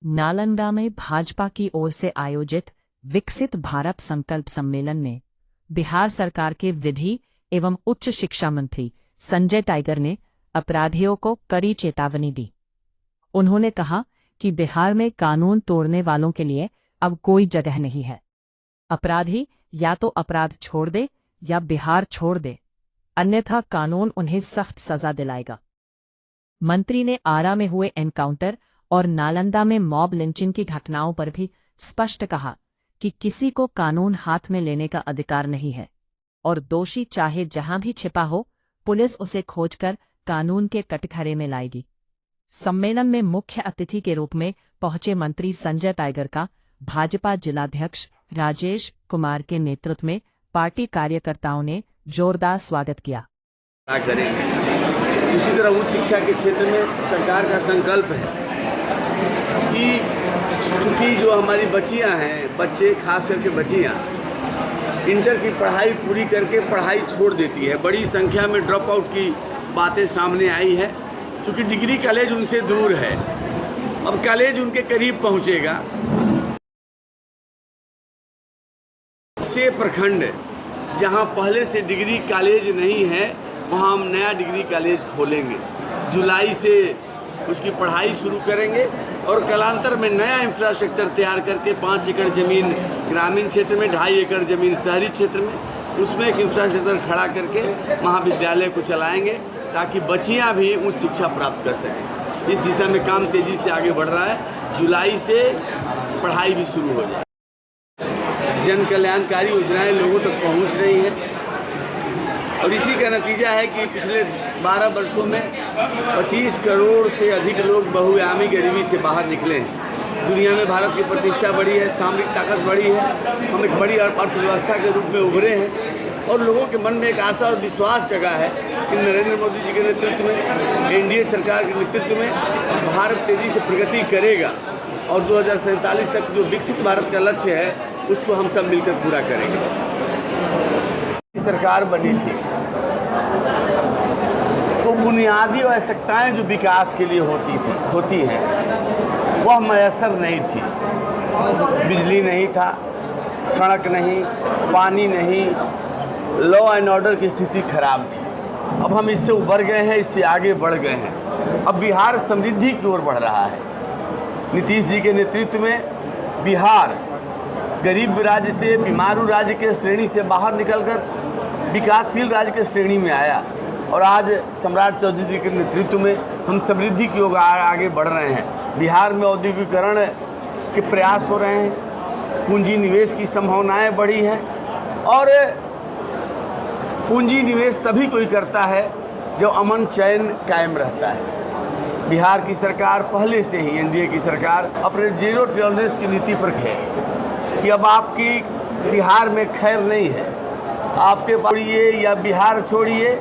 नालंदा में भाजपा की ओर से आयोजित विकसित भारत संकल्प सम्मेलन में बिहार सरकार के विधि एवं उच्च शिक्षा मंत्री संजय टाइगर ने अपराधियों को कड़ी चेतावनी दी। उन्होंने कहा कि बिहार में कानून तोड़ने वालों के लिए अब कोई जगह नहीं है। अपराधी या तो अपराध छोड़ दे या बिहार छोड़ दे, अन्यथा कानून उन्हें सख्त सजा दिलाएगा। मंत्री ने आरा में हुए एनकाउंटर और नालंदा में मॉब लिंचिंग की घटनाओं पर भी स्पष्ट कहा कि किसी को कानून हाथ में लेने का अधिकार नहीं है और दोषी चाहे जहां भी छिपा हो, पुलिस उसे खोजकर कानून के कटघरे में लाएगी। सम्मेलन में मुख्य अतिथि के रूप में पहुंचे मंत्री संजय टाइगर का भाजपा जिलाध्यक्ष राजेश कुमार के नेतृत्व में पार्टी कार्यकर्ताओं ने जोरदार स्वागत किया। उसी तरह उच्च शिक्षा के क्षेत्र में सरकार का संकल्प है कि चूंकि जो हमारी बच्चियां हैं, बच्चे खास करके बच्चियां इंटर की पढ़ाई पूरी करके पढ़ाई छोड़ देती है। बड़ी संख्या में ड्रॉप आउट की बातें सामने आई है। चूंकि डिग्री कॉलेज उनसे दूर है, अब कॉलेज उनके करीब पहुंचेगा। से प्रखंड जहां पहले से डिग्री कॉलेज नहीं है, वहां हम नया डिग्री कॉलेज खोलेंगे। जुलाई से उसकी पढ़ाई शुरू करेंगे और कालांतर में नया इंफ्रास्ट्रक्चर तैयार करके 5 एकड़ ज़मीन ग्रामीण क्षेत्र में, 2.5 एकड़ ज़मीन शहरी क्षेत्र में, उसमें एक इंफ्रास्ट्रक्चर खड़ा करके महाविद्यालय को चलाएंगे ताकि बच्चियां भी उच्च शिक्षा प्राप्त कर सकें। इस दिशा में काम तेज़ी से आगे बढ़ रहा है। जुलाई से पढ़ाई भी शुरू हो जाए। जन कल्याणकारी योजनाएं लोगों तक पहुंच रही हैं और इसी का नतीजा है कि पिछले 12 वर्षों में 25 करोड़ से अधिक लोग बहुआयामी गरीबी से बाहर निकले हैं। दुनिया में भारत की प्रतिष्ठा बढ़ी है, सामरिक ताकत बढ़ी है, हम एक बड़ी अर्थव्यवस्था के रूप में उभरे हैं और लोगों के मन में एक आशा और विश्वास जगा है कि नरेंद्र मोदी जी के नेतृत्व में, एनडीए सरकार के नेतृत्व में भारत तेज़ी से प्रगति करेगा और 2047 तक जो विकसित भारत का लक्ष्य है उसको हम सब मिलकर पूरा करेंगे। सरकार बनी थी तो बुनियादी आवश्यकताएं जो विकास के लिए होती हैं वह मयसर नहीं थी। बिजली नहीं था, सड़क नहीं, पानी नहीं, लॉ एंड ऑर्डर की स्थिति खराब थी। अब हम इससे उबर गए हैं, इससे आगे बढ़ गए हैं। अब बिहार समृद्धि की ओर बढ़ रहा है। नीतीश जी के नेतृत्व में बिहार गरीब राज्य से, बीमारू राज्य के श्रेणी से बाहर निकलकर विकासशील राज्य के श्रेणी में आया और आज सम्राट चौधरी जी के नेतृत्व में हम समृद्धि की ओर आगे बढ़ रहे हैं। बिहार में औद्योगिकरण के प्रयास हो रहे हैं, पूंजी निवेश की संभावनाएं बढ़ी हैं और पूंजी निवेश तभी कोई करता है जब अमन चैन कायम रहता है। बिहार की सरकार पहले से ही, एनडीए की सरकार अपने जीरो टॉलरेंस की नीति पर है कि अब आपकी बिहार में खैर नहीं है। आपके छोड़िए या बिहार छोड़िए,